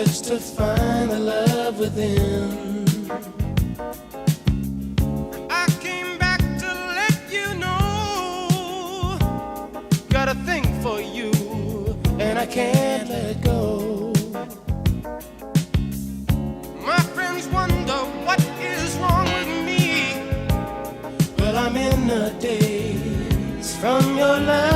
search to find the love within. I came back to let you know, got a thing for you, and I can't let go. My friends wonder what is wrong with me. Well, I'm in a daze from your love.